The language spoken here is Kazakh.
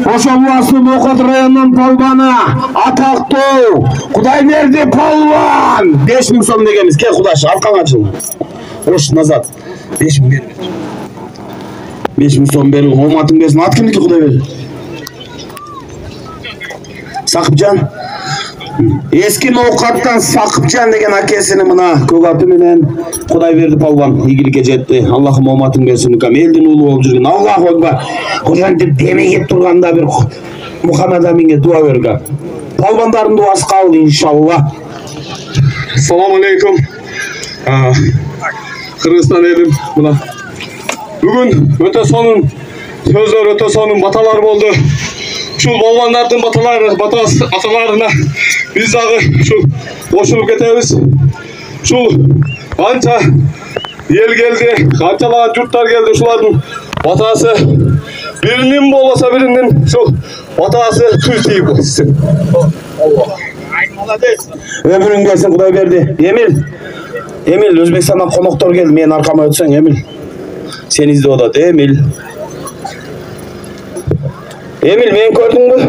Ошо Улассуу Ноокат районунун полбаны атактуу Кудайберди полбан 5000 сом дегенбиз. Кел Кудаш, аркаңа ачыл. Ош назад. 5000 бер. 5000 сом берүү. Оматың берсин. Ат кимдики Кудайберди? Сакыпжан. Eski Ноокаттан Сакыпжан деген акесini мына көк аты менен Кудайберди полбан ийгиликке жетти. Аллахым оматың берсин. Элдин уулу болуп жүргөн. Аллаху акбар. Кудантип демегеп турганда бир Мухаммед Аминге дуа берген. Полбандардын дуасы кабыл иншалла. Assalamu alaikum. Kırgızstan elim buna. Bugün öte sonun sözler, öte sonun batalar oldu. Şu bolbanlardın atalarına biz dağı şu koşulup ketemiz. Şu kança el geldi, kançalar yurtlar geldi şuların batası. Birinin bolasa birinin şu batası tüy teyip olsun. Ömürün gelsin Kudayberdi. Emil, Özbekistan'dan konuktor geldi. Men arkama ötsen Emil. Sen izle o da Emil. Emil, men gördün mü?